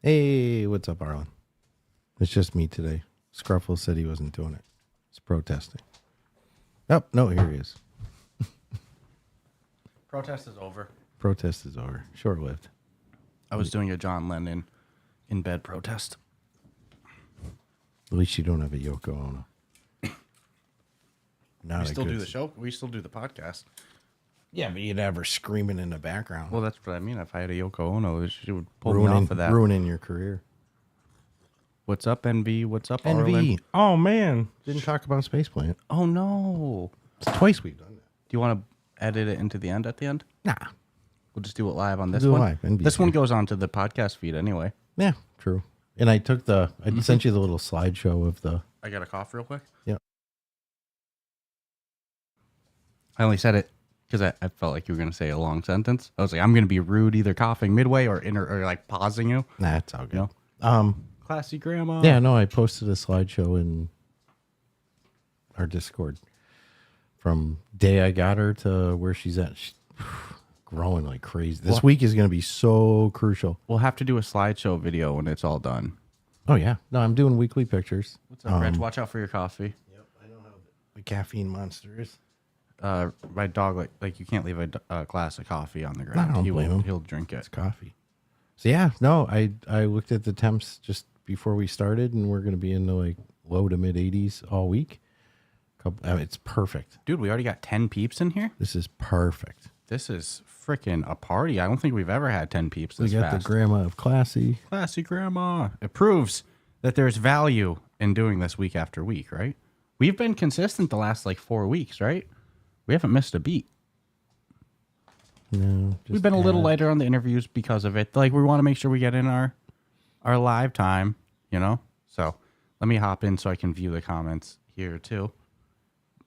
Hey, what's up, Arlen? It's just me today. Scruffle said he wasn't doing it. He's protesting. Oh, no, here he is. Protest is over. Protest is over. Short-lived. I was doing a John Lennon in bed protest. At least you don't have a Yoko Ono. We still do the show. We still do the podcast. Yeah, but you'd have her screaming in the background. Well, that's what I mean. If I had a Yoko Ono, she would pull me off of that. Ruining your career. What's up, NV? What's up, NV. Arlen? Oh, man. Didn't talk about Space Plant. Oh, no. It's twice we've done that. Do you want to edit it into the end at the end? Nah. We'll just do it live on this Do it one. live, NBC. This one goes on to the podcast feed anyway. Yeah, true. And I took I sent you the little slideshow of the... I got a cough real quick. Yeah. I only said it because I felt like you were going to say a long sentence. I was like, I'm going to be rude, either coughing midway or like pausing you. Nah, it's all good. You know? Classy grandma. Yeah, no, I posted a slideshow in our Discord from day I got her to where she's at. She's growing like crazy. This week is going to be so crucial. We'll have to do a slideshow video when it's all done. Oh, yeah. No, I'm doing weekly pictures. What's up, Reg? Watch out for your coffee. Yep, I know how the caffeine monster is. My dog, like you can't leave a glass of coffee on the ground. I don't blame him. He'll drink it. It's coffee. So, yeah, no, I looked at the temps just before we started, and we're going to be in the like low to mid 80s all week. It's perfect. Dude, we already got 10 peeps in here. This is perfect. This is freaking a party. I don't think we've ever had 10 peeps this We got fast. the grandma of Classy. Classy grandma. It proves that there's value in doing this week after week, right? We've been consistent the last like 4 weeks, right? We haven't missed a beat. No, We've been a little lighter on the interviews because of it. Like we want to make sure we get in our live time, you know? So let me hop in so I can view the comments here too.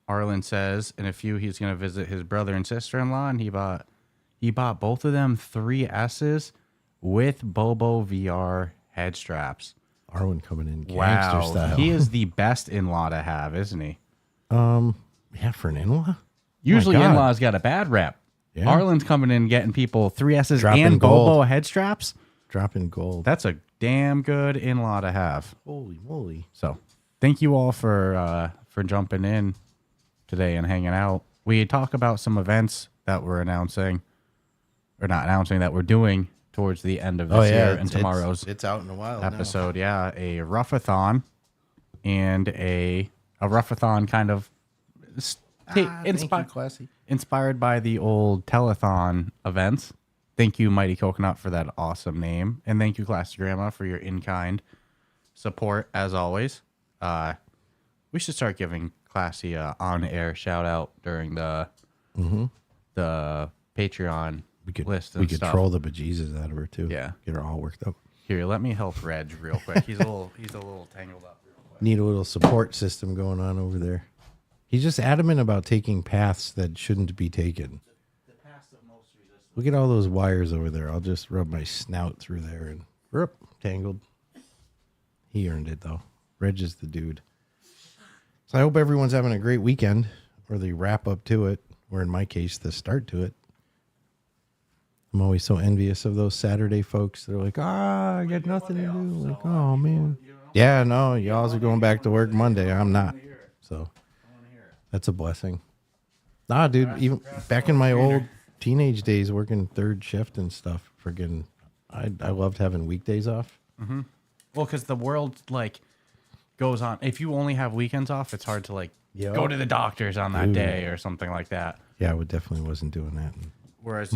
Arlen says in a few he's going to visit his brother and sister-in-law, and he bought both of them 3S's with Bobo VR head straps. Arwen coming in gangster style. He is the best in-law to have, isn't he? Yeah, for an in-law? Usually in-laws got a bad rep. Yeah. Arlen's coming in getting people 3S's Dropping and gold. Bobo head straps. Dropping gold. That's a damn good in-law to have. Holy moly. So thank you all for jumping in today and hanging out. We talk about some events that we're announcing, or not announcing, that we're doing towards the end of this year and tomorrow's it's out in a while episode. Now. Yeah, a Ruffathon and a Ruffathon kind of Classy. inspired by the old telethon events. Thank you, Mighty Coconut, for that awesome name. And thank you, Classy Grandma, for your in-kind support, as always. We should start giving Classy a on-air shout-out during the Patreon list and We could stuff. troll the bejesus out of her, too. Yeah. Get her all worked up. Here, let me help Reg real quick. He's a little tangled up real quick. Need a little support system going on over there. He's just adamant about taking paths that shouldn't be taken. The path of most resistance. Look at all those wires over there. I'll just rub my snout through there and tangled. He earned it, though. Reg is the dude. So I hope everyone's having a great weekend, or the wrap up to it, or in my case, the start to it. I'm always so envious of those Saturday folks. They're like, I got nothing to do. Like, oh, man. Yeah, no, y'all are going back to work Monday. I'm not. So that's a blessing. Nah, dude, even back in my old teenage days, working third shift and stuff, friggin', I loved having weekdays off. Mm-hmm. Well, because the world, like, goes on. If you only have weekends off, it's hard to, like, go to the doctors on that day or something like that. Yeah, I definitely wasn't doing that. Whereas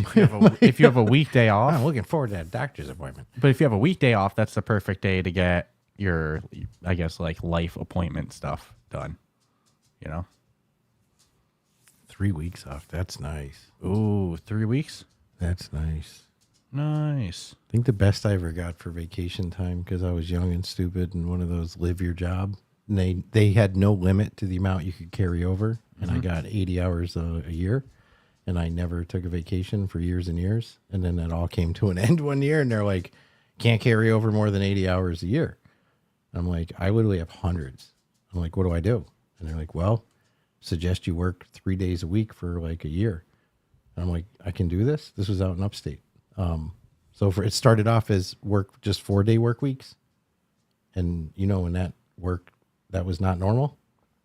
if you have a weekday off, I'm looking forward to that doctor's appointment. But if you have a weekday off, that's the perfect day to get your, I guess, like life appointment stuff done. You know, 3 weeks off. That's nice. Ooh, 3 weeks. That's nice. Nice. I think the best I ever got for vacation time, because I was young and stupid and one of those live your job. And they had no limit to the amount you could carry over, and I got 80 hours a year. And I never took a vacation for years and years. And then that all came to an end one year. And they're like, can't carry over more than 80 hours a year. I'm like, I literally have hundreds. I'm like, what do I do? And they're like, well, suggest you work 3 days a week for like a year. And I'm like, I can do this? This was out in upstate. So it started off as work, just 4-day work weeks. And when that was not normal.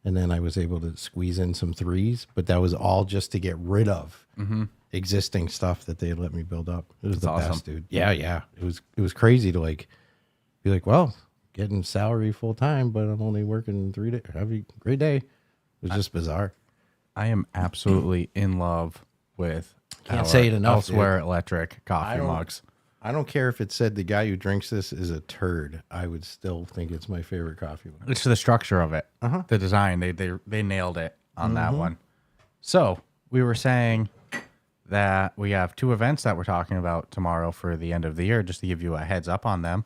And then I was able to squeeze in some 3s, but that was all just to get rid of existing stuff that they had let me build up. It was the best, dude. Yeah. It was crazy to be like, well, getting salary full time, but I'm only working 3 days. Have a great day. It was just bizarre. I am absolutely in love with Can't say it enough, Elsewhere Electric coffee mugs. I don't care if it said the guy who drinks this is a turd. I would still think it's my favorite coffee mug. It's the structure of it, the design. They nailed it on that one. So we were saying that we have 2 events that we're talking about tomorrow for the end of the year, just to give you a heads up on them.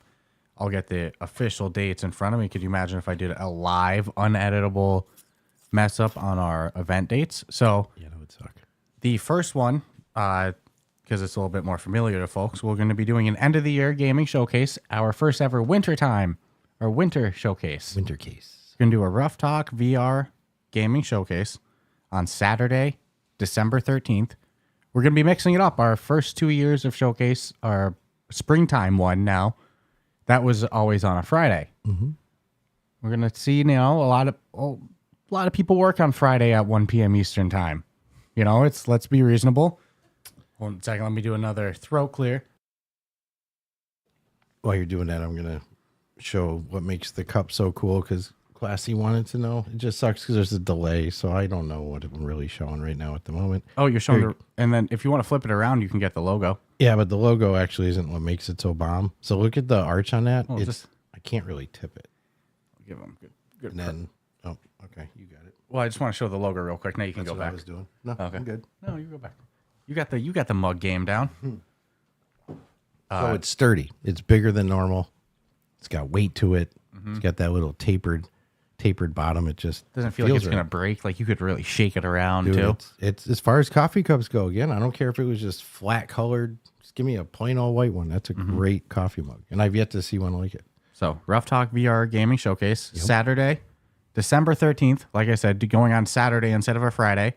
I'll get the official dates in front of me. Could you imagine if I did a live, uneditable mess up on our event dates? So Yeah, that would suck. the first one, because it's a little bit more familiar to folks, we're going to be doing an end of the year gaming showcase, our first ever winter showcase. Winter case. We're going to do a Ruff Talk VR gaming showcase on Saturday, December 13th. We're going to be mixing it up. Our first 2 years of showcase, our springtime one now, that was always on a Friday. We're going to see, a lot of people work on Friday at 1 p.m. Eastern time. Let's be reasonable. 1 second, let me do another throat clear. While you're doing that, I'm going to show what makes the cup so cool, because Classy wanted to know. It just sucks because there's a delay, so I don't know what I'm really showing right now at the moment. Oh, you're showing and then if you want to flip it around, you can get the logo. Yeah, but the logo actually isn't what makes it so bomb. So look at the arch on that. Oh, I can't really tip it. I'll give them good. And then, okay, you got it. Well, I just want to show the logo real quick. Now you can That's go what back. I was doing. No, Okay. I'm good. No, you go back. You got the mug game down. So it's sturdy. It's bigger than normal. It's got weight to it. It's got that little tapered bottom. It just Doesn't feel like it's gonna break. Like you could really shake it around too. It's as far as coffee cups go. Again, I don't care if it was just flat colored. Just give me a plain old white one. That's a great coffee mug, and I've yet to see one like it. So Ruff Talk VR gaming showcase Saturday, December 13th. Like I said, going on Saturday instead of a Friday.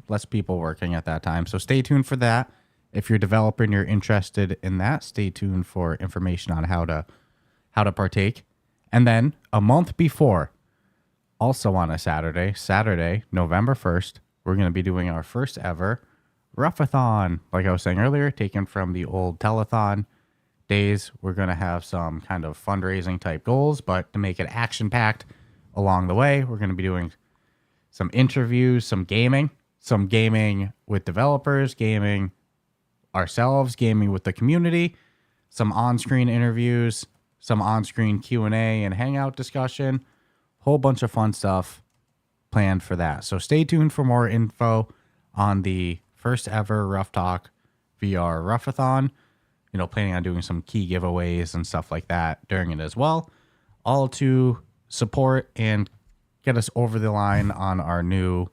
Less people working at that time. So stay tuned for that. If you're a developer and you're interested in that, stay tuned for information on how to partake. And then a month before, also on a Saturday, November 1st, we're going to be doing our first ever Ruffathon. Like I was saying earlier, taken from the old telethon days. We're going to have some kind of fundraising type goals, but to make it action-packed along the way, we're going to be doing some interviews, some gaming with developers, gaming ourselves, gaming with the community, some on-screen interviews, some on-screen Q&A and Hangout discussion, whole bunch of fun stuff planned for that. So stay tuned for more info on the first ever Ruff Talk VR Ruffathon. Planning on doing some key giveaways and stuff like that during it as well, all to support and get us over the line on our new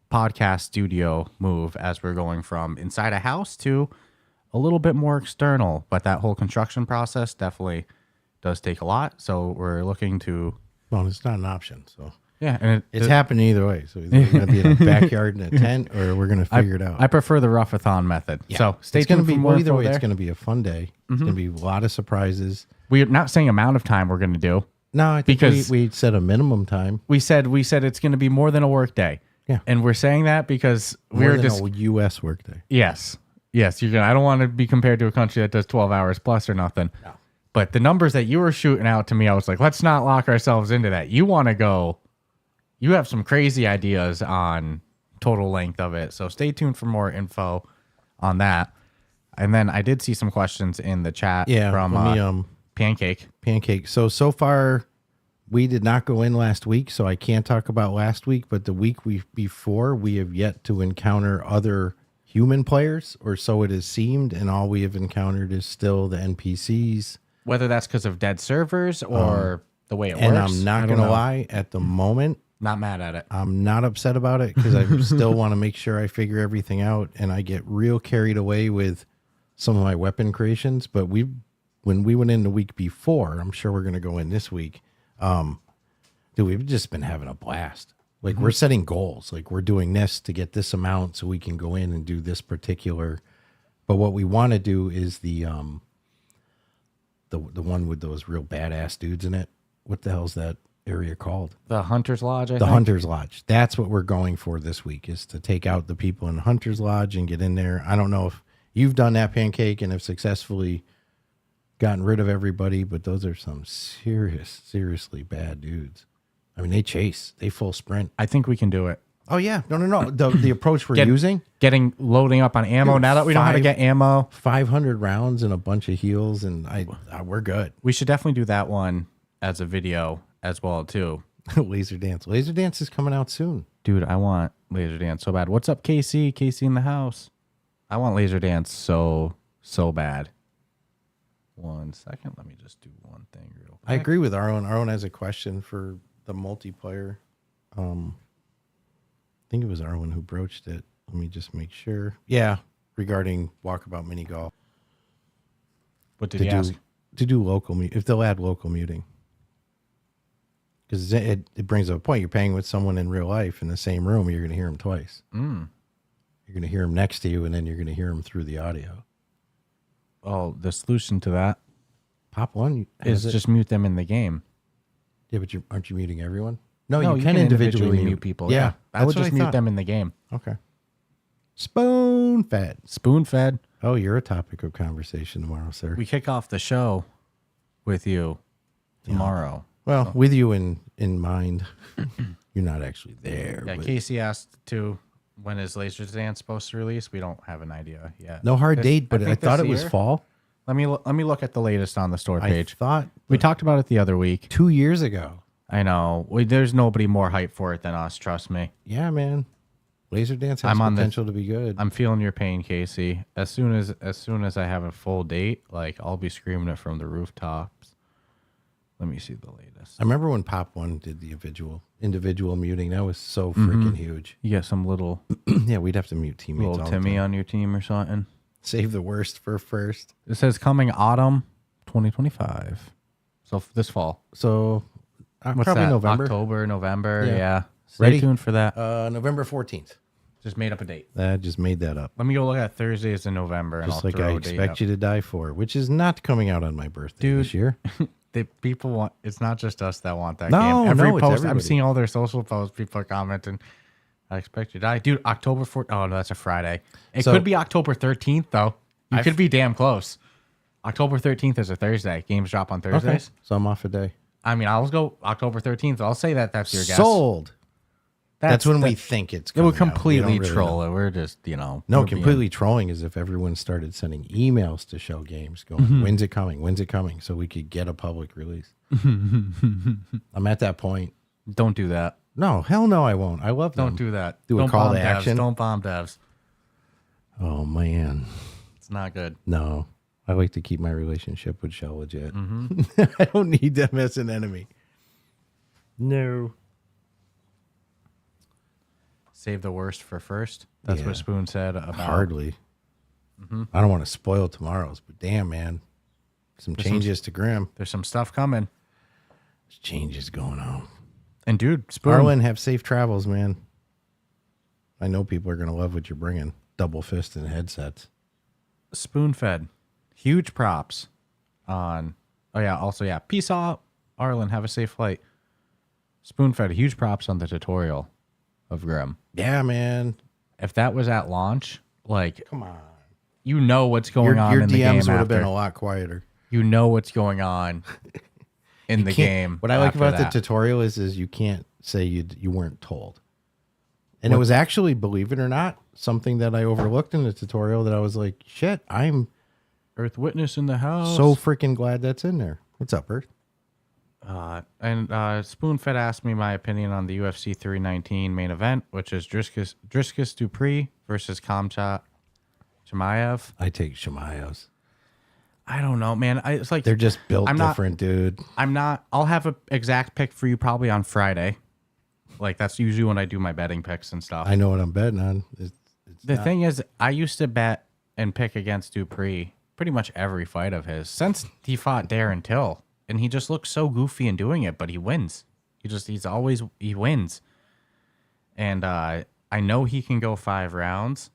podcast studio move as we're going from inside a house to a little bit more external. But that whole construction process definitely does take a lot. So we're looking to... Well, it's not an option. So yeah, and it's happening either way. So either we're going to be in a backyard in a tent, or we're going to figure it out. I prefer the Ruffathon method. Yeah. So stay tuned for more either way. there. It's going to be a fun day. It's going to be a lot of surprises. We're not saying amount of time we're going to do. No, I think because we set a minimum time. We said it's going to be more than a work day. Yeah, and we're saying that because we're just a U.S. work day. Yes, you're gonna. I don't want to be compared to a country that does 12 hours plus or nothing. No. But the numbers that you were shooting out to me, I was like, let's not lock ourselves into that. You want to go? You have some crazy ideas on total length of it, so stay tuned for more info on that. And then I did see some questions in the chat from Pancake. So far, we did not go in last week, so I can't talk about last week. But the week before, we have yet to encounter other human players, or so it has seemed, and all we have encountered is still the NPCs. Whether that's because of dead servers or the way it works. And I'm not going to lie, at the moment, not mad at it. I'm not upset about it because I still want to make sure I figure everything out, and I get real carried away with some of my weapon creations. But when we went in the week before, I'm sure we're going to go in this week. Dude, we've just been having a blast. Like we're setting goals. Like we're doing this to get this amount so we can go in and do this particular. But what we want to do is the one with those real badass dudes in it. What the hell's that area called? The Hunter's Lodge, I The think. Hunter's Lodge. That's what we're going for this week, is to take out the people in Hunter's Lodge and get in there. I don't know if you've done that, Pancake, and have successfully gotten rid of everybody, but those are some seriously bad dudes. I mean, they chase. They full sprint. I think we can do it. Oh, yeah. No. The approach we're using. Loading up on ammo. Now that we know how to get ammo. 500 rounds and a bunch of heals, and we're good. We should definitely do that one as a video as well, too. Laser Dance. Laser Dance is coming out soon. Dude, I want Laser Dance so bad. What's up, Casey? Casey in the house. I want Laser Dance so bad. 1 second. Let me just do one thing real quick. I agree with Arlen. Arlen has a question for the multiplayer. I think it was Arlen who broached it. Let me just make sure. Yeah, regarding Walkabout Mini Golf. What did he ask? To do local, if they'll add local muting. Because it brings up a point. You're paying with someone in real life in the same room. You're going to hear them twice. You're going to hear them next to you, and then you're going to hear them through the audio. Oh, the solution to that Pop one is just mute them in the game. Yeah, but aren't you muting everyone? No, No, you can individually mute people. Yeah, I would that's what just mute thought. them in the game. Okay. Spoon fed. Spoon fed. Oh, you're a topic of conversation tomorrow, sir. We kick off the show with you tomorrow. Well, with you in mind. You're not actually there. Yeah, but Casey asked too, when is Laser Dance supposed to release? We don't have an idea yet. no hard date, but I think thought this it was year. fall. Let me look at the latest on the store page. I thought We talked about it the other week. 2 years ago. I know. There's nobody more hyped for it than us. Trust me. Yeah, man. Laser Dance has I'm on potential to be good. I'm feeling your pain, Casey. As soon as I have a full date, like I'll be screaming it from the rooftops. Let me see the latest. I remember when Pop One did the individual muting. That was so freaking huge. You get some little Yeah, we'd have to mute teammates. little all the Timmy time. on your team or something. Save the worst for first. It says coming autumn 2025. So this fall. So What's probably that? November. October, November. Yeah. Yeah. Stay Ready? tuned for that. November 14th. Just made up a date. I just made that up. Let me go look at Thursdays in November. And Just I'll like throw I a date expect up. you to die for, which is not coming out on my birthday Dude. this year. The people want. It's not just us that want that No, game. no, it's post, I'm everybody. seeing all their social posts. People are commenting. I expect you to die, dude. October 4th. Oh no, that's a Friday. It So- could be October 13th though. You could be damn close. October 13th is a Thursday. Games drop on Thursdays. Okay, so I'm off a day. I mean, I'll go October 13th. I'll say that's your guess. Sold. That's when we think it's It would coming out. We completely don't really troll know. it. We're just, No, we're being- completely trolling is if everyone started sending emails to show games going, when's it coming? When's it coming? So we could get a public release. I'm at that point. Don't do that. No, hell no, I won't. I love them. Don't do that. Do a Don't call bomb to action? Don't bomb devs. Oh, man. It's not good. No. I like to keep my relationship with Shell legit. I don't need them as an enemy. No. Save the worst for first. That's Yeah. what Spoon said about. Hardly. I don't want to spoil tomorrow's, but damn, man. Some changes to Grim. There's some stuff coming. There's changes going on. And dude, Spoon. Arlen, have safe travels, man. I know people are going to love what you're bringing. Double fist and headsets. Spoon fed. Huge props on. Oh yeah. Also yeah. Peace out, Arlen. Have a safe flight. Spoon fed. Huge props on the tutorial of Grim. Yeah, man. If that was at launch, like Come on. you know what's going on Your in the game DMs would have been after. a lot quieter. You know what's going on in the game. What I like after about that. the tutorial is you can't say you weren't told. And it was actually, believe it or not, something that I overlooked in the tutorial that I was like, shit, I'm Earth Witness in the house. so freaking glad that's in there. What's up, Earth? And Spoonfed asked me my opinion on the UFC 319 main event, which is Dricus Dupree versus Khamzat Chimaev. I take Shemayos. I don't know, man. It's like They're just built I'm not- different, dude. I'll have an exact pick for you probably on Friday. Like that's usually when I do my betting picks and stuff. I know what I'm betting on. The thing is, I used to bet and pick against Dupree pretty much every fight of his since he fought Darren Till, and he just looks so goofy in doing it, but he wins. He wins, and I know he can go 5 rounds.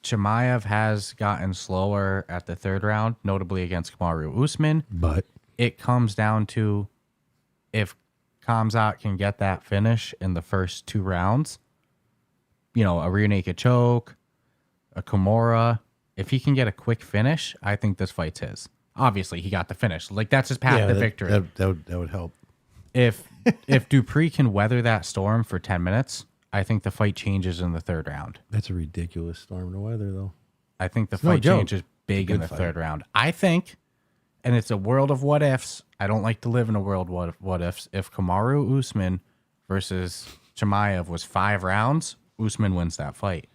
Chimaev has gotten slower at the third round, notably against Kamaru Usman. But It comes down to if Khamzat can get that finish in the first 2 rounds, a rear naked choke, a Kimura. If he can get a quick finish, I think this fight's his. Obviously, he got the finish. Like, that's his path to victory. That would help. If Dupree can weather that storm for 10 minutes, I think the fight changes in the third round. That's a ridiculous storm to weather, though. I think the fight changes big in the third round. I think, and it's a world of what ifs. I don't like to live in a world of what ifs. If Kamaru Usman versus Chimaev was 5 rounds, Usman wins that fight.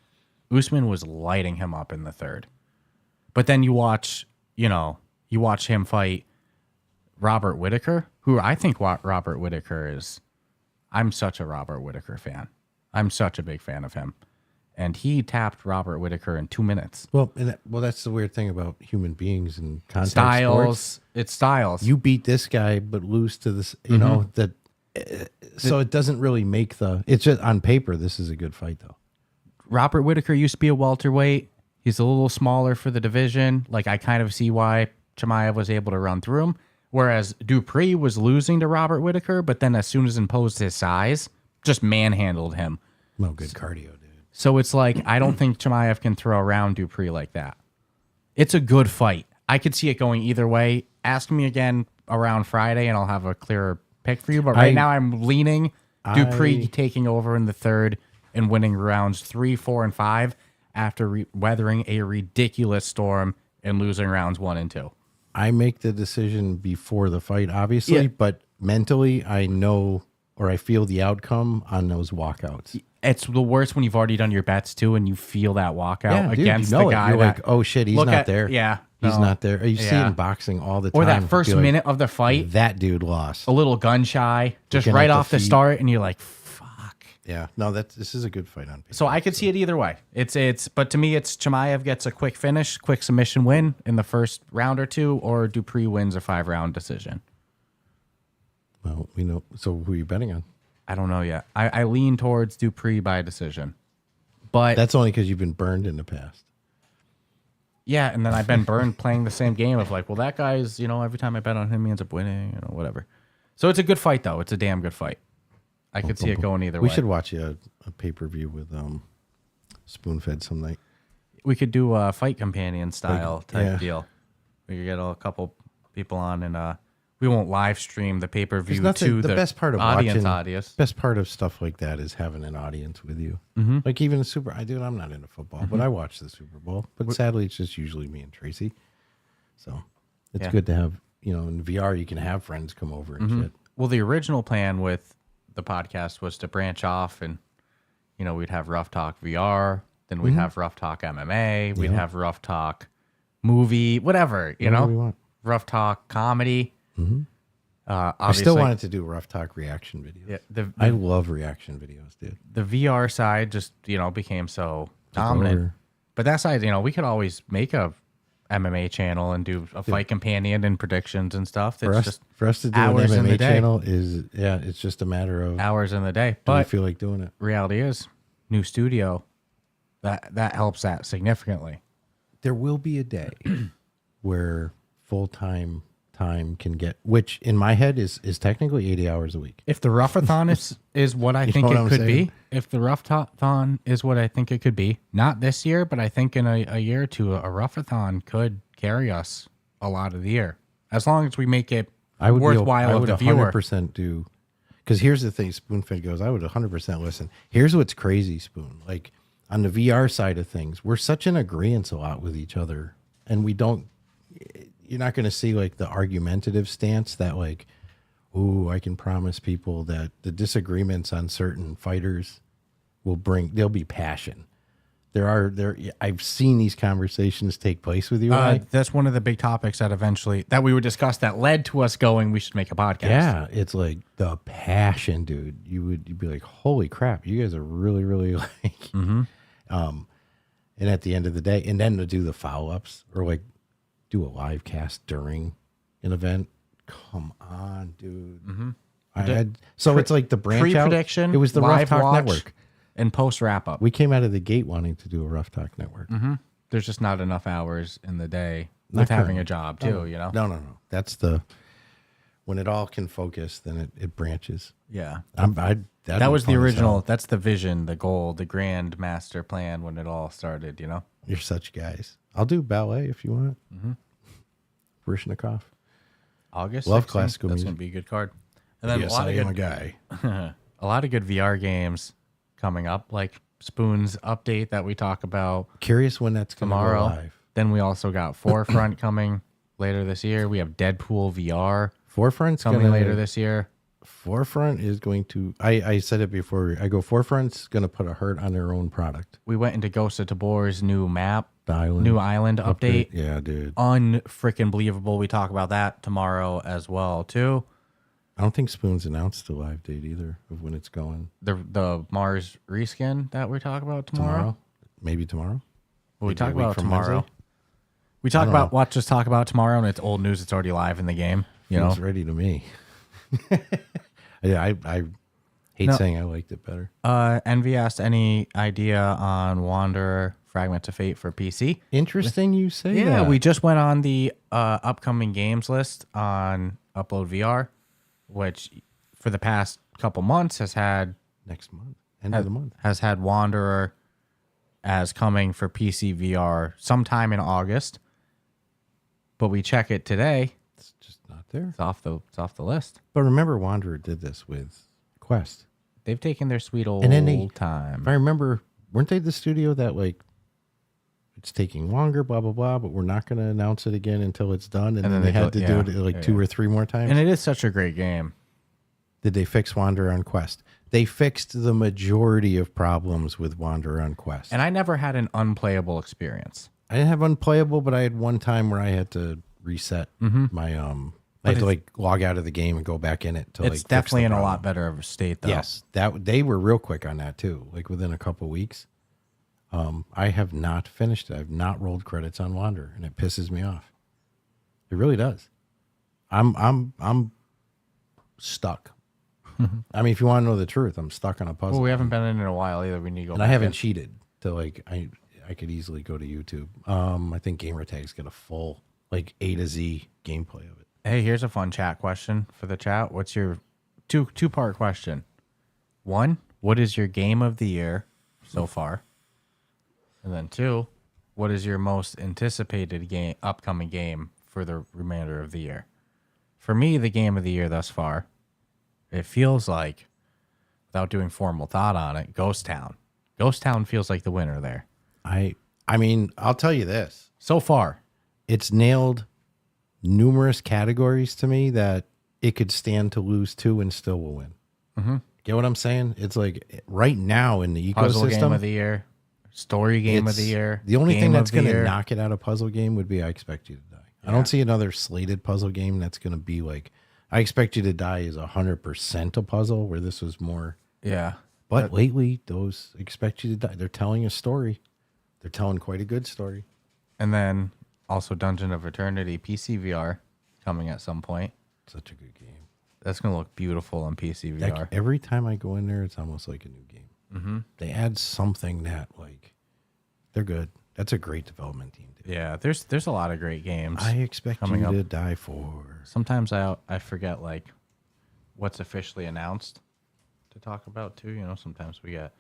Usman was lighting him up in the third. But then you watch him fight Robert Whittaker, who I think Robert Whittaker is. I'm such a Robert Whittaker fan. I'm such a big fan of him. And he tapped Robert Whittaker in 2 minutes. Well, that's the weird thing about human beings and contact Styles. sports. It's styles. You beat this guy, but lose to this, that. So it doesn't really make it's just on paper, this is a good fight, though. Robert Whittaker used to be a welterweight. He's a little smaller for the division. Like, I kind of see why Chimaev was able to run through him. Whereas Dupree was losing to Robert Whittaker, but then as soon as imposed his size, just manhandled him. No good cardio, dude. So it's like, I don't think Chimaev can throw around Dupree like that. It's a good fight. I could see it going either way. Ask me again around Friday, and I'll have a clearer pick for you. But right now, I'm leaning Dupree taking over in the third and winning rounds 3, 4, and 5 after weathering a ridiculous storm and losing rounds 1 and 2. I make the decision before the fight, obviously, but mentally, I know or I feel the outcome on those walkouts. It's the worst when you've already done your bets too, and you feel that walkout against the guy. You're like, oh shit, he's not there. Yeah, he's not there. You see it in boxing all the time. Or that first minute of the fight, that dude lost. A little gun shy, just right off the start, and you're like, fuck. Yeah, no, this is a good fight on paper. So I could see it either way. But to me, it's Chimaev gets a quick finish, quick submission win in the first round or 2, or Dupree wins a 5-round decision. Well, we know. So who are you betting on? I don't know yet. I lean towards Dupree by decision. But that's only because you've been burned in the past. Yeah, and then I've been burned playing the same game of like, well, that guy's, every time I bet on him, he ends up winning, whatever. So it's a good fight, though. It's a damn good fight. I could see it going either way. We should watch a pay-per-view with Spoonfed some night. We could do a fight companion style type deal. We could get a couple people on, and we won't live stream the pay-per-view to the best part of audience. Best part of stuff like that is having an audience with you. Mm-hmm. Like even I'm not into football, but I watch the Super Bowl. But sadly, it's just usually me and Tracy. So it's good to have, in VR, you can have friends come over and shit. Well, the original plan with the podcast was to branch off and, we'd have Ruff Talk VR, then we'd have Ruff Talk MMA, we'd have Ruff Talk movie, whatever, Ruff Talk comedy. Mm-hmm. I still wanted to do Ruff Talk reaction videos. Yeah, I love reaction videos, dude. The VR side just, became so dominant. But that side, we could always make a MMA channel and do a fight companion and predictions and stuff. For us to do an MMA channel it's just a matter of hours in the day. But I feel like doing it. Reality is, new studio, that helps that significantly. There will be a day where full-time time can get, which in my head is technically 80 hours a week. If the Ruffathon is what I think it could be, if the Ruffathon is what I think it could be, not this year, but I think in a year or two, a Ruffathon could carry us a lot of the year, as long as we make it worthwhile of the viewer. I would 100% do, because here's the thing, Spoonfed goes, I would 100% listen. Here's what's crazy, Spoon. Like on the VR side of things, we're such in agreement a lot with each other, and we don't. You're not going to see like the argumentative stance that like, ooh, I can promise people that the disagreements on certain fighters there'll be passion. I've seen these conversations take place with you. That's one of the big topics that we would discuss that led to us going, we should make a podcast. Yeah. It's like the passion, dude. You'd be like, holy crap, you guys are really, really like, and at the end of the day, and then to do the follow-ups or like, do a live cast during an event. Come on, dude. Mm-hmm. So it's like the branch out. Prediction. It was the Ruff Talk Network. And post wrap up. We came out of the gate wanting to do a Ruff Talk Network. There's just not enough hours in the day Not with having currently. a job too, you know? No. That's when it all can focus, then it branches. Yeah. That was the original, that's the vision, the goal, the grand master plan when it all started, you know? You're such guys. I'll do ballet if you want. Baryshnikov. August. Love 16th, classical that's music. going to be a good card. And then Yes, I am a guy. a lot of good VR games coming up, like Spoon's update that we talk about Curious when that's going to go tomorrow. live. Then we also got Forefront coming later this year. We have Deadpool VR Forefront's coming gonna, later this year. Forefront is going to. I said it before. I go. Forefront's going to put a hurt on their own product. We went into Ghost of Tabor's new map, The island. new island update. Yeah, dude. Unfreaking believable. We talk about that tomorrow as well too. I don't think Spoon's announced a live date either of when it's going. The Mars reskin that we talk about tomorrow. Maybe tomorrow. We Maybe talk a week about from tomorrow. Wednesday? We talk I don't about know. what just talk about tomorrow, and it's old news. It's already live in the game. You know, Feels ready to me. Yeah, I hate No. saying I liked it better. Envy asked any idea on Wanderer Fragment of Fate for PC. Interesting you say Yeah, that. we just went on the upcoming games list on Upload VR, which for the past couple months has had next month. End of the month. has had Wanderer as coming for PC VR sometime in August. But we check it today. It's just not there. It's off the list. But remember, Wanderer did this with Quest. They've taken their sweet old And then they- time. If I remember, weren't they the studio that like it's taking longer, blah blah blah, but we're not going to announce it again until it's done, and then they had to do it like two or three more times. And it is such a great game. Did they fix Wanderer on Quest? They fixed the majority of problems with Wanderer on Quest. And I never had an unplayable experience. I didn't have unplayable, but I had one time where I had to reset my I had to like log out of the game and go back in it to like It's fix definitely the in a problem. lot better of a state, though. Yes, that they were real quick on that too. Like within a couple weeks. I have not finished it. I've not rolled credits on Wanderer, and it pisses me off. It really does. I'm stuck. I mean, if you want to know the truth, I'm stuck on a puzzle. Well, we haven't been in a while either. We need to go and back I haven't in. cheated to like I could easily go to YouTube. I think Gamertag's got a full like A to Z gameplay of it. Hey, here's a fun chat question for the chat. What's your two-part question? One, what is your game of the year so far? And then two, what is your most anticipated upcoming game for the remainder of the year? For me, the game of the year thus far, it feels like, without doing formal thought on it, Ghost Town. Ghost Town feels like the winner there. I mean, I'll tell you this. So far. It's nailed numerous categories to me that it could stand to lose to and still will win. Mm-hmm. Get what I'm saying? It's like right now in the ecosystem. Puzzle game of the year, story game of the it's- year. The only game thing that's of the going to year. knock it out of puzzle game would be I Expect You to Die. I Yeah. don't see another slated puzzle game that's going to be like I Expect You to Die is 100% a puzzle where this was more. Yeah. But lately, those Expect You to Die, they're telling a story. They're telling quite a good story. And then also Dungeon of Eternity PC VR coming at some point. Such a good game. That's going to look beautiful on PC VR. Like every time I go in there, it's almost like a new game. Mm-hmm. They add something that like they're good. That's a great development team. Dude. Yeah, there's a lot of great games. I Expect coming You up. to Die for. Sometimes I forget like what's officially announced to talk about too. You know, sometimes we get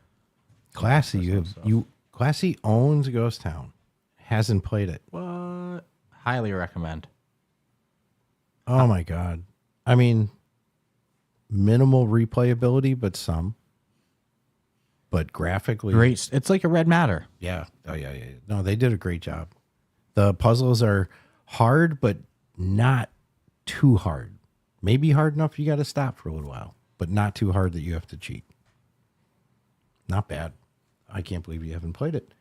Classy. Christmas stuff. You Classy owns Ghost Town. Hasn't played it. what highly recommend. Oh my god. I mean, minimal replayability, but some. But graphically, Great. It's like a Red Matter. yeah. Oh yeah. No, they did a great job. The puzzles are hard, but not too hard. Maybe hard enough you got to stop for a little while, but not too hard that you have to cheat. Not bad. I can't believe you haven't played it.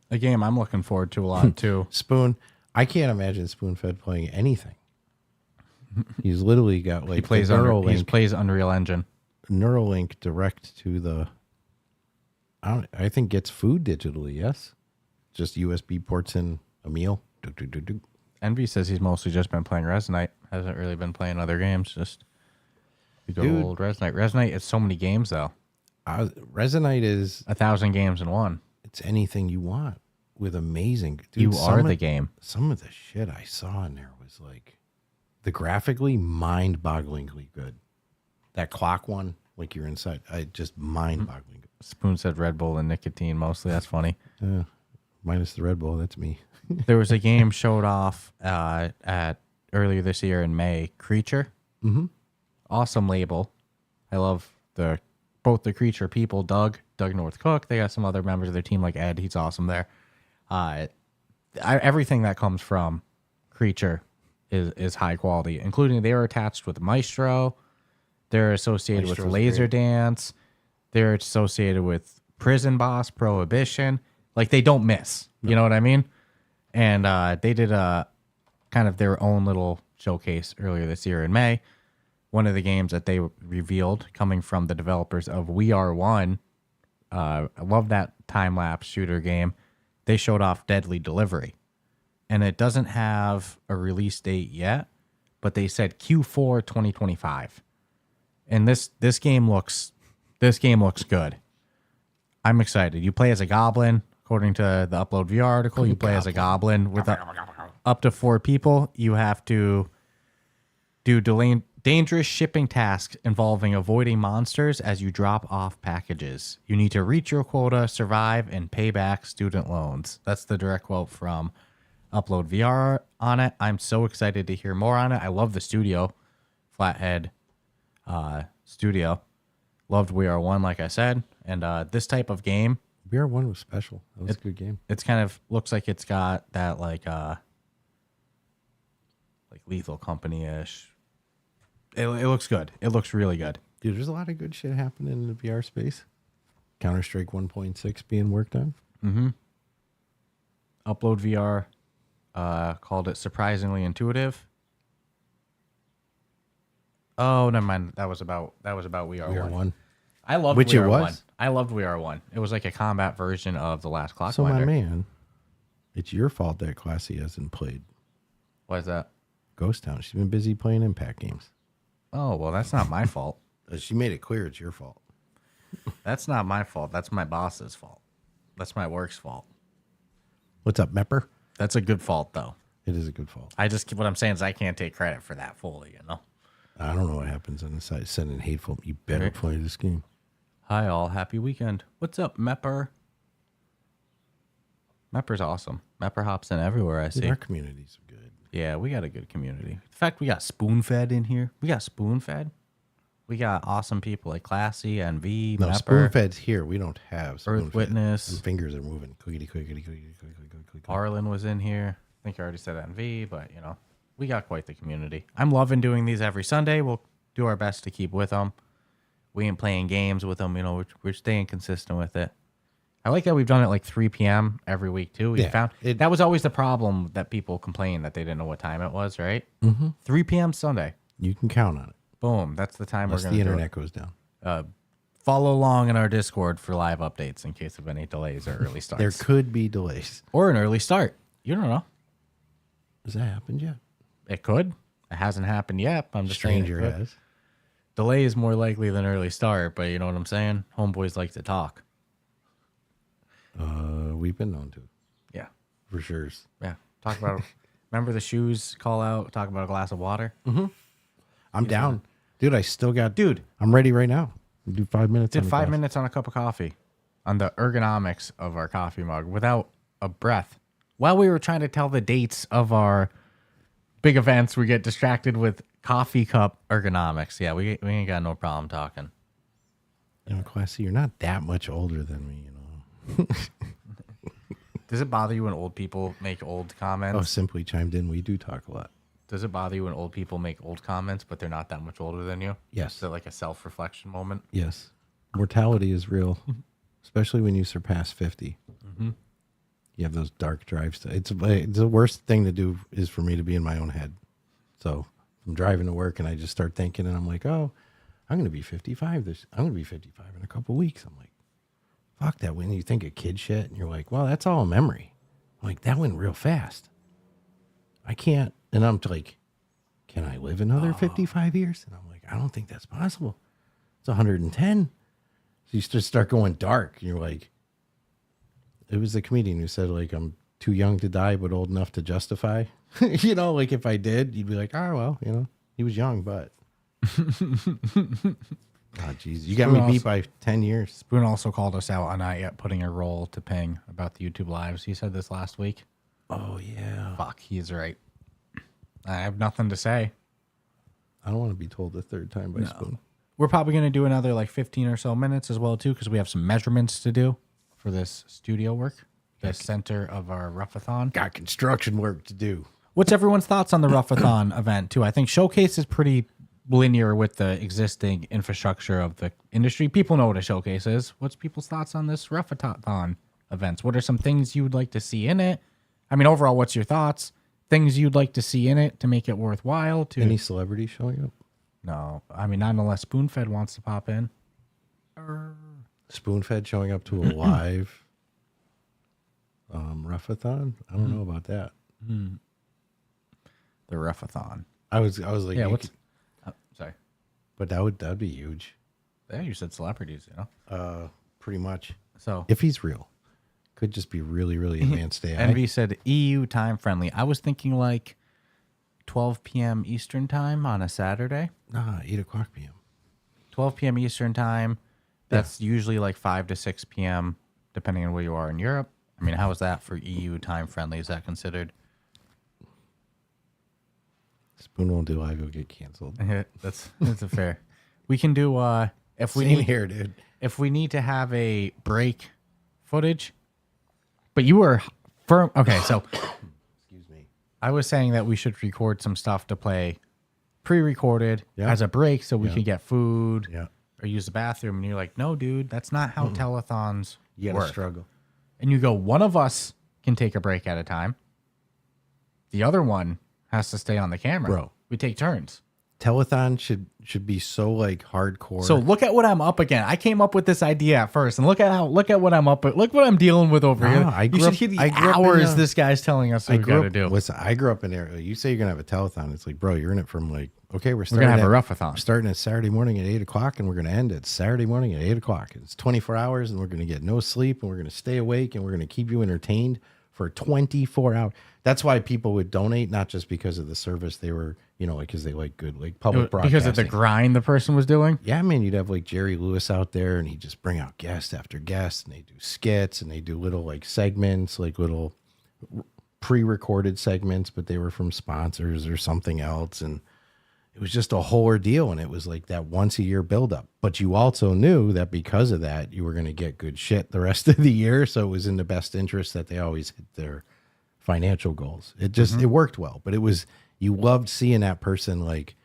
A game I'm looking forward to a lot too. Spoon. I can't imagine Spoonfed playing anything. He's literally got like He plays the he plays Unreal Engine. Neuralink direct to the. I think gets food digitally. Yes, just USB ports in a meal. Envy says he's mostly just been playing Resonite. Hasn't really been playing other games. Just The good Dude. old Resnite. Resnite is so many games, though. Resonite is 1,000 games in one. it's anything you want with amazing. Dude, You are the game. Some of the shit I saw in there was like the graphically mind-bogglingly good. That clock one, like you're inside, just mind-boggling good. Spoon said Red Bull and nicotine mostly. That's funny. Minus the Red Bull, that's me. There was a game showed off at earlier this year in May. Creature. Mm-hmm. Awesome label. I love both the Creature people, Doug North Cook. They got some other members of their team like Ed. He's awesome there. Everything that comes from Creature is high quality, including they are attached with Maestro. They're associated Maestro's with Laser great. Dance. They're associated with Prison Boss, Prohibition. Like they don't miss. You know what I mean? And they did a kind of their own little showcase earlier this year in May. One of the games that they revealed coming from the developers of We Are One. I love that time-lapse shooter game. They showed off Deadly Delivery. And it doesn't have a release date yet, but they said Q4 2025. And this game looks good. I'm excited. You play as a goblin, according to the Upload VR article. You play as a goblin with up to 4 people. You have to do dangerous shipping tasks involving avoiding monsters as you drop off packages. You need to reach your quota, survive, and pay back student loans. That's the direct quote from Upload VR on it. I'm so excited to hear more on it. I love the studio, Flathead Studio. Loved We Are One, like I said. And this type of game, VR1 was special. That was a good game. it's kind of looks like it's got that like Lethal Company-ish. It looks good. It looks really good. Dude, there's a lot of good shit happening in the VR space. Counter-Strike 1.6 being worked on. Mm-hmm. Upload VR called it surprisingly intuitive. Oh, never mind. That was about We Are One. I loved Which We it Are was? One. I loved We Are One. It was like a combat version of the last Clockwinder. So, my man, it's your fault that Classy hasn't played What is that? Ghost Town. She's been busy playing Impact games. Oh, well, that's not my fault. She made it clear it's your fault. That's not my fault. That's my boss's fault. That's my work's fault. What's up, Mepper? That's a good fault, though. It is a good fault. What I'm saying is I can't take credit for that fully, you know? I don't know what happens on the side. Sending hateful. You better Right. play this game. Hi, all. Happy weekend. What's up, Mepper? Mepper's awesome. Mepper hops in everywhere I Dude, see. our communities are good. Yeah, we got a good community. In fact, we got Spoonfed in here. We got Spoonfed. We got awesome people like Classy and V, No, Mepper, Spoonfed's here. We don't have Spoonfed. Witness. Them fingers are moving. Clickety, clickety, clickety, clickety, clickety. Arlen was in here. I think I already said NV, but, you know, we got quite the community. I'm loving doing these every Sunday. We'll do our best to keep with them. We ain't playing games with them, you know, we're staying consistent with it. I like that we've done it like 3 p.m. every week, too. We found that was always the problem that people complained that they didn't know what time it was, right? Mm-hmm. 3 p.m. Sunday. You can count on it. Boom. That's the time Unless we're going to the do internet it. goes down. Follow along in our Discord for live updates in case of any delays or early starts. There could be delays. Or an early start. You don't know. Has that happened yet? It could. It hasn't happened yet. But I'm just saying it Stranger could. has. Delay is more likely than early start, but you know what I'm saying? Homeboys like to talk. We've been known to. Yeah. For sure. Yeah. Talk about remember the shoes call out, talk about a glass of water? I'm down. Dude, I still got... Dude. I'm ready right now. We'll do 5 minutes. Did on the 5 class. minutes on a cup of coffee on the ergonomics of our coffee mug without a breath. While we were trying to tell the dates of our big events, we get distracted with coffee cup ergonomics. Yeah, we ain't got no problem talking. You know, Classy, you're not that much older than me, you know. Does it bother you when old people make old comments? Oh, Simply chimed in. We do talk a lot. Does it bother you when old people make old comments, but they're not that much older than you? Yes. Is it like a self-reflection moment? Yes. Mortality is real, especially when you surpass 50. Mm-hmm. You have those dark drives. It's the worst thing to do is for me to be in my own head. So I'm driving to work and I just start thinking and I'm like, oh, I'm going to be 55. I'm going to be 55 in a couple weeks. I'm like, fuck that. When you think of kid shit and you're like, well, that's all a memory. I'm like, that went real fast. I can't. And I'm like, can I live another 55 years? And I'm like, I don't think that's possible. It's 110. So you just start going dark. And you're like, it was the comedian who said, like, I'm too young to die, but old enough to justify. You know, like if I did, you'd be like, oh, well, you know, he was young, but. Oh, jeez. You got me beat by 10 years. Spoon also called us out on not yet putting a roll to Ping about the YouTube lives. He said this last week. Oh, yeah. Fuck, he's right. I have nothing to say. I don't want to be told the third time by Spoon. We're probably going to do another like 15 or so minutes as well, too, because we have some measurements to do for this studio work, the center of our Ruffathon. Got construction work to do. What's everyone's thoughts on the Ruffathon event, too? I think Showcase is pretty linear with the existing infrastructure of the industry. People know what a showcase is. What's people's thoughts on this Ruffathon events? What are some things you would like to see in it? I mean, overall, what's your thoughts? Things you'd like to see in it to make it worthwhile? Any celebrities showing up? No. I mean, not unless Spoonfed wants to pop in. Spoonfed showing up to a live Ruffathon? I don't know about that. The Ruffathon. I was like, Yeah, what's... sorry. But that'd be huge. Yeah, you said celebrities, you know? Pretty much. So if he's real, could just be really, really advanced AI. Envy said EU time friendly. I was thinking like 12 p.m. Eastern time on a Saturday. Nah, 8 o'clock p.m. 12 p.m. Eastern time. That's usually like 5 to 6 p.m. depending on where you are in Europe. I mean, how is that for EU time friendly? Is that considered? Spoon won't do live, he'll get canceled. That's a fair. We can do if we Same need here, dude. If we need to have a break footage. But you were firm. Okay, so Excuse me. I was saying that we should record some stuff to play pre-recorded as a break so we can get food or use the bathroom. And you're like, no, dude, that's not how telethons You gotta work. struggle. And you go, one of us can take a break at a time. The other one has to stay on the camera. Bro. We take turns. Telethon should be so like hardcore. So look at what I'm up again. I came up with this idea at first, and look at what I'm up with. Look what I'm dealing with over here. You should hear the hours this guy's telling us we got to do. Listen, I grew up in there. You say you're gonna have a telethon. It's like, bro, you're in it from like, okay, we're gonna have a Ruffathon. We're starting at Saturday morning at 8 o'clock, and we're gonna end at Saturday morning at 8 o'clock. It's 24 hours, and we're gonna get no sleep, and we're gonna stay awake, and we're gonna keep you entertained for 24 hours. That's why people would donate, not just because of the service they were, you know, like because they like good, like public broadcasting. Because of the grind the person was doing? Yeah, man, you'd have like Jerry Lewis out there, and he'd just bring out guest after guest, and they do skits, and they do little like segments, like little pre-recorded segments, but they were from sponsors or something else, and it was just a whole ordeal, and it was like that once a year buildup. But you also knew that because of that, you were going to get good shit the rest of the year, so it was in the best interest that they always hit their financial goals. It just it worked well, but it was, you loved seeing that person like,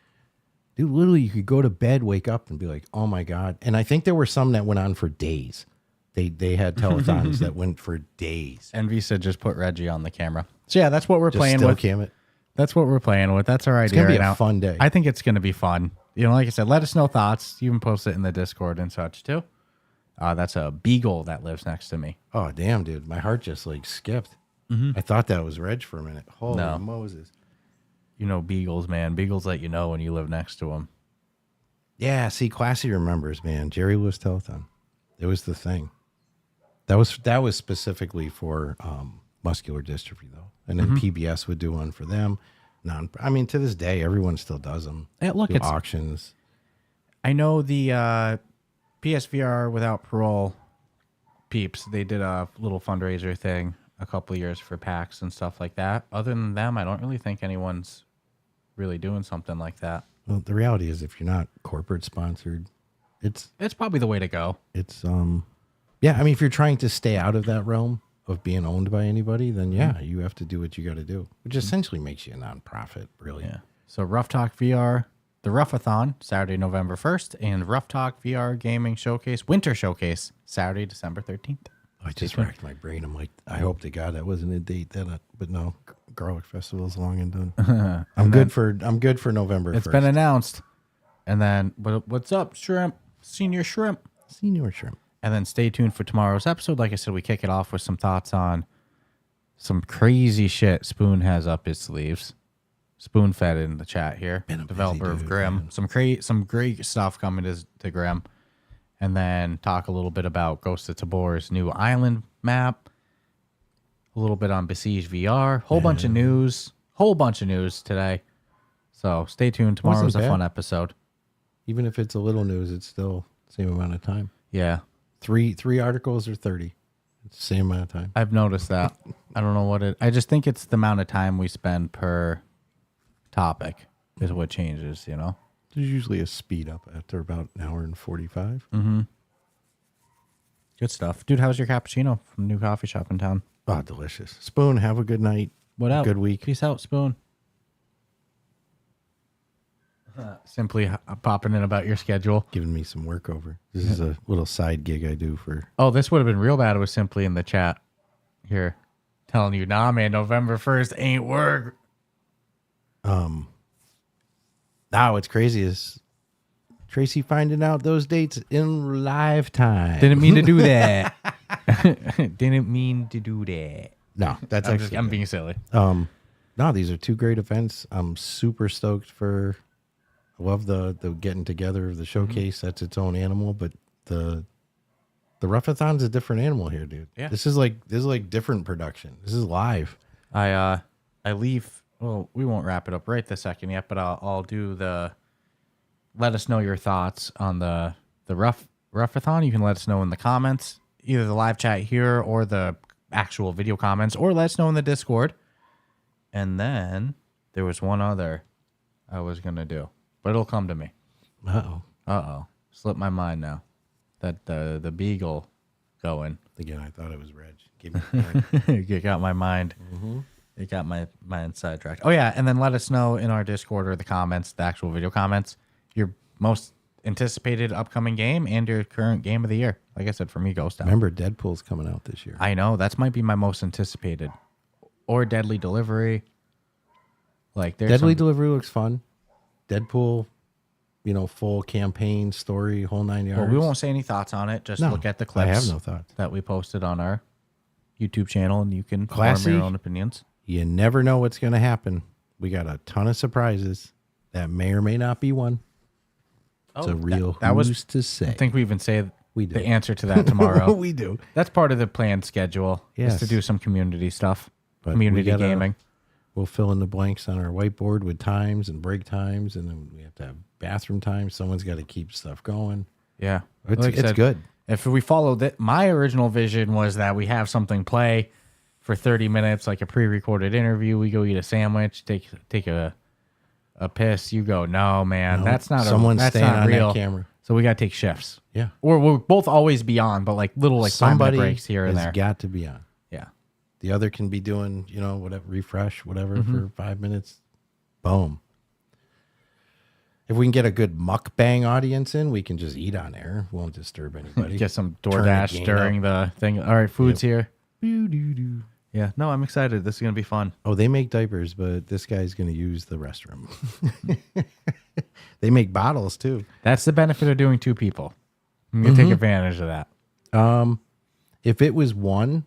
dude, literally you could go to bed, wake up and be like, oh my God. And I think there were some that went on for days. They had telethons that went for days. Envy said just put Reggie on the camera. So yeah, that's what we're Just playing still with. cam it. That's what we're playing with. That's our idea. It's gonna be right a now. fun day. I think it's gonna be fun. You know, like I said, let us know thoughts. You can post it in the Discord and such too. That's a beagle that lives next to me. Oh damn, dude, my heart just like skipped. I thought that was Reg for a minute. Holy Moses. You know beagles, man. Beagles let you know when you live next to them. Yeah, see, Classy remembers, man. Jerry Lewis Telethon. It was the thing. That was specifically for muscular dystrophy, though. And then PBS would do one for them. I mean, to this day, everyone still does them. Yeah, look, do it's auctions. I know the PSVR without parole peeps. They did a little fundraiser thing a couple of years for PAX and stuff like that. Other than them, I don't really think anyone's really doing something like that. Well, the reality is, if you're not corporate sponsored, it's probably the way to go. It's yeah. I mean, if you're trying to stay out of that realm of being owned by anybody, then yeah, you have to do what you got to do, which essentially makes you a nonprofit, really. Yeah. So Ruff Talk VR, the Ruffathon, Saturday, November 1st, and Ruff Talk VR Gaming Showcase, Winter Showcase, Saturday, December 13th. I just racked my brain. I'm like, I hope to God that wasn't a date but no, Garlic Festival's long and done. I'm good for November 1st. It's been announced. And then what's up, shrimp? Senior shrimp. And then stay tuned for tomorrow's episode. Like I said, we kick it off with some thoughts on some crazy shit Spoon has up his sleeves. Spoon fed in the chat here. Been a busy Developer of dude, Grim. man. Some great stuff coming to Grim. And then talk a little bit about Ghost of Tabor's new island map. A little bit on Besiege VR. Whole bunch of news today. So stay tuned. Tomorrow's Wasn't a fun bad. episode. Even if it's a little news, it's still the same amount of time. Yeah. Three articles or 30. It's the same amount of time. I've noticed that. I don't know what I just think it's the amount of time we spend per topic is what changes, you know? There's usually a speed up after about an hour and 45. Good stuff. Dude, how's your cappuccino from the new coffee shop in town? Oh, delicious. Spoon, have a good night. What up? Good week. Peace out, Spoon. Simply popping in about your schedule. Giving me some work over. This is a little side gig I do for. Oh, this would have been real bad. It was Simply in the chat here telling you, nah, man, November 1st ain't work. Now, what's crazy is Tracy finding out those dates in live time. Didn't mean to do that. Didn't mean to do that. No, that's actually. I'm being silly. No, these are two great events. I'm super stoked for. I love the getting together of the showcase. That's its own animal, but the Ruffathon's a different animal here, dude. Yeah. This is like different production. This is live. I leave. Well, we won't wrap it up right this second yet, but I'll do the. Let us know your thoughts on the Ruffathon. You can let us know in the comments, either the live chat here or the actual video comments, or let us know in the Discord. And then there was one other I was gonna do, but it'll come to me. Uh-oh. Slipped my mind now. That the beagle going. Again, I thought it was Reg. Give me It got my mind. It got my mind sidetracked. Oh yeah, and then let us know in our Discord or the comments, the actual video comments, your most anticipated upcoming game and your current game of the year. Like I said, for me, Ghost Town. Remember, Deadpool's coming out this year. I know that might be my most anticipated, or Deadly Delivery. Like there's Deadly some- Delivery looks fun. Deadpool, full campaign, story, whole 9 yards. Well, we won't say any thoughts on it. Just No, look at the I clips. have no thoughts. That we posted on our YouTube channel, and you can Classy. form your own opinions. You never know what's going to happen. We got a ton of surprises. That may or may not be one. It's a real that was who's to say. I think we even say We do. the answer to that tomorrow. we do. That's part of the planned schedule. Is Yes. to do some community stuff, But community we gotta- gaming. We'll fill in the blanks on our whiteboard with times and break times, and then we have to have bathroom times. Someone's got to keep stuff going. Yeah, It's, Like I it's said, good. If we follow that, my original vision was that we have something play for 30 minutes, like a pre-recorded interview. We go eat a sandwich, take a piss. You go, no, man, No, that's not someone's that's staying not on real. that camera. So we got to take shifts. Yeah. Or we'll both always be on, but like little like 5-minute Somebody breaks here and has there. got to be on. Yeah. The other can be doing, whatever, refresh, whatever, Mm-hmm. for 5 minutes. Boom. If we can get a good mukbang audience in, we can just eat on air. Won't disturb anybody. Get some Turn the DoorDash gain during the thing. All right, food's here. Doo-doo-doo. Yeah. No, I'm excited. This is gonna be fun. Oh, they make diapers, but this guy's going to use the restroom. They make bottles too. That's the benefit of doing two people. I'm gonna take advantage of that. If it was one,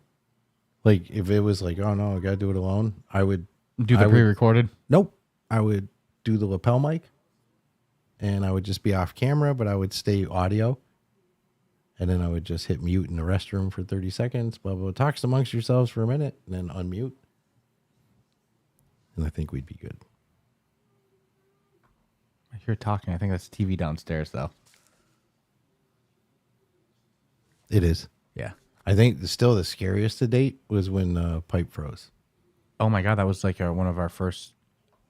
like if it was like, oh no, I got to do it alone, I would Do the I would- pre-recorded. Nope. I would do the lapel mic and I would just be off camera, but I would stay audio. And then I would just hit mute in the restroom for 30 seconds, blah, blah, blah. Talks amongst yourselves for a minute and then unmute. And I think we'd be good. I hear talking. I think that's TV downstairs, though. It is. Yeah. I think still the scariest to date was when the pipe froze. Oh my god, that was like one of our first.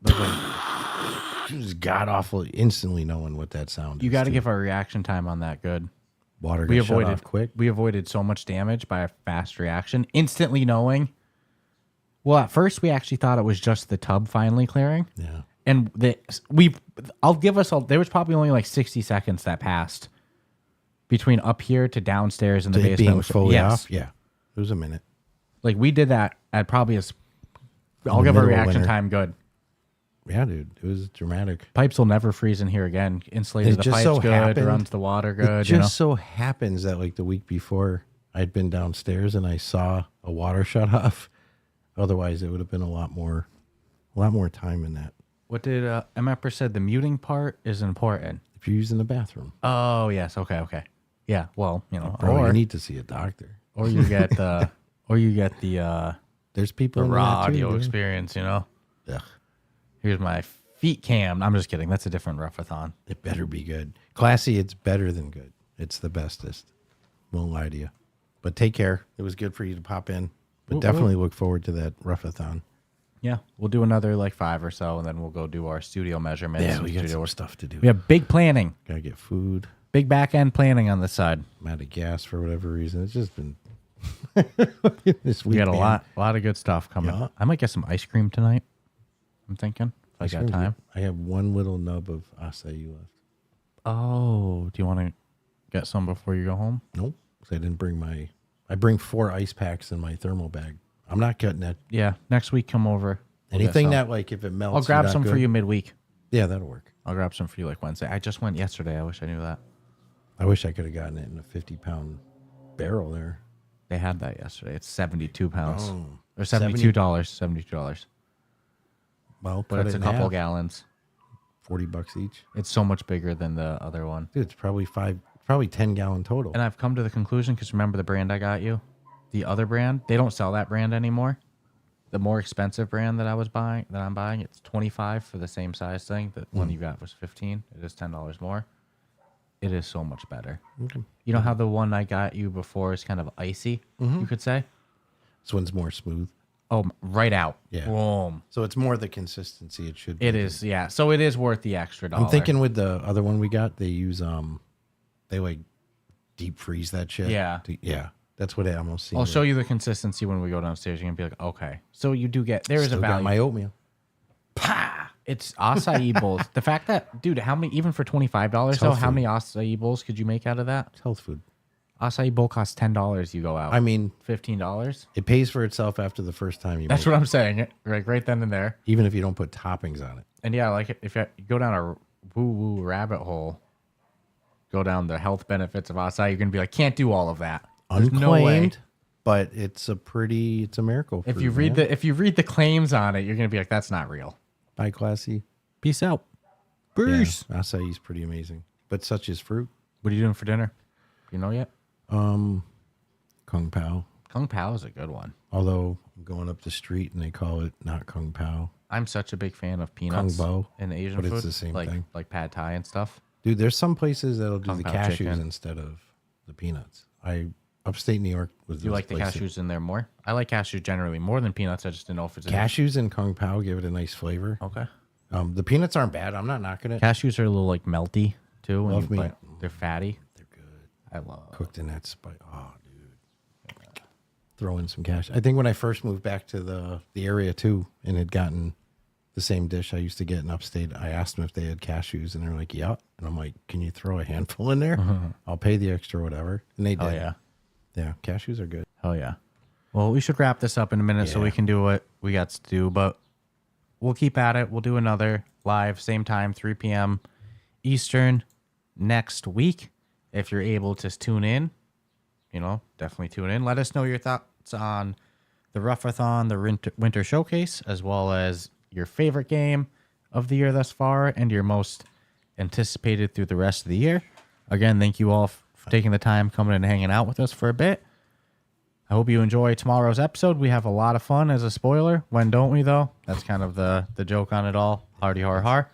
that was like- It was god awful, instantly knowing what that sound you is. got to too. give our reaction time on that good. Water We got shut avoided off quick. We avoided so much damage by a fast reaction, instantly knowing. Well, at first we actually thought it was just the tub finally clearing, Yeah. and there was probably only like 60 seconds that passed between up here to downstairs in the It basement. being which- fully yes. off. Yeah. It was a minute. Like we did that at probably I'll the give our middle of reaction winter. time good. Yeah, dude. It was dramatic. Pipes will never freeze in here again. Insulated It the just pipes so good, happened- runs the water It good. just so happens that like the week before I'd been downstairs and I saw a water shut off. Otherwise it would have been a lot more time in that. What did Emepper said? The muting part is important. If you're using the bathroom. Oh, yes. Okay. Yeah, well, Bro, or you need to see a doctor. or you get the There's people the in raw that too, audio dude. experience, Ugh, Here's my feet cam. I'm just kidding. That's a different Ruffathon. it better be good. Classy, it's better than good. It's the bestest. Won't lie to you. But take care. It was good for you to pop in. But definitely look forward to that Ruffathon. Yeah, we'll do another like 5 or so, and then we'll go do our studio measurements. Yeah, and we got studio some stuff to do. We have big planning, Gotta get food. big back end planning on this side. I'm out of gas for whatever reason. It's just been this week. We got a man. lot of good stuff coming. Yeah. I might get some ice cream tonight. I'm thinking if I got time. I have one little nub of acai left. Oh, do you want to get some before you go home? Nope. 'Cause I didn't bring I bring 4 ice packs in my thermal bag. I'm not cutting that. Yeah, next week come over. We'll get Anything some. that like if it melts. I'll grab not some for good. you midweek. Yeah, that'll work. I'll grab some for you like Wednesday. I just went yesterday. I wish I knew that. I wish I could have gotten it in a 50-pound barrel there. They had that yesterday. It's 72 pounds. Oh. Or $72. $72. Well, But cut it's it a in couple half. gallons. $40 each. It's so much bigger than the other one. Dude, it's probably 10-gallon total. And I've come to the conclusion, because remember the brand I got you? The other brand, they don't sell that brand anymore. The more expensive brand that I'm buying, it's $25 for the same size thing. The one you got was $15. It is $10 more. It is so much better. Okay. You know how the one I got you before is kind of icy, you could say? This one's more smooth. Oh, right out. Yeah. Boom. So it's more the consistency it should be. It is, yeah. So it is worth the extra $1. I'm thinking with the other one we got, they use they like deep freeze that shit. Yeah. Yeah. That's what I almost see. I'll show you the consistency when we go downstairs. You're going to be like, okay. So you do get, there is a Still got value. my oatmeal. Pah! It's acai bowls. The fact that, dude, how many, even for $25 though, health how food. many acai bowls could you make out of that? It's health food. Acai bowl costs $10. You go out. I mean, $15. it pays for itself after the first time you That's make what I'm saying. Like right then and there. it, even if you don't put toppings on it. And yeah, like if you go down a woo-woo rabbit hole, go down the health benefits of acai, you're going to be like, can't do all of that. There's Unclaimed, no way. but it's a miracle. If fruit, you read man. if you read the claims on it, you're going to be like, that's not real. Bye, Classy. Peace out. Yeah, Peace. acai is pretty amazing, but such is fruit. What are you doing for dinner? You know yet? Kung Pao. Kung Pao is a good one. Although I'm going up the street and they call it not Kung Pao. I'm such a big fan of peanuts Kung Bao, in Asian but food. it's the same like, thing. Like pad thai and stuff. Dude, there's some places that'll do Kung the Pao cashews chicken. instead of the peanuts. Upstate New York was You those like the places. cashews in there more? I like cashews generally more than peanuts. I just didn't know if it's Cashews and Kung Pao give it a nice flavor. Okay. The peanuts aren't bad. I'm not knocking it. Cashews are a little like melty too. When Love you me. bite- They're fatty. They're good. I love. Cooked in that spice. Oh, dude. Throw in some cash. I think when I first moved back to the area too, and had gotten the same dish I used to get in upstate, I asked them if they had cashews, and they're like, "Yeah." And I'm like, "Can you throw a handful in there? I'll pay the extra, whatever." And they did. Oh yeah. Yeah, cashews are good. Oh yeah. Well, we should wrap this up in a minute so Yeah. we can do what we got to do, but we'll keep at it. We'll do another live, same time, 3 p.m. Eastern next week. If you're able to tune in, definitely tune in. Let us know your thoughts on the Ruffathon, the Winter Showcase, as well as your favorite game of the year thus far and your most anticipated through the rest of the year. Again, thank you all for taking the time coming and hanging out with us for a bit. I hope you enjoy tomorrow's episode. We have a lot of fun as a spoiler. When don't we, though? That's kind of the joke on it all. Hardy har har.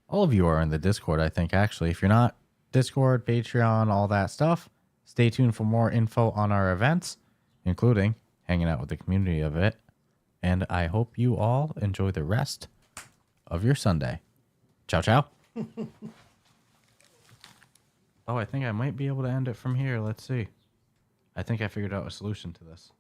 All of you are in the Discord, I think, actually. If you're not, Discord, Patreon, all that stuff. Stay tuned for more info on our events, including hanging out with the community of it. And I hope you all enjoy the rest of your Sunday. Ciao, ciao. Oh, I think I might be able to end it from here. Let's see. I think I figured out a solution to this.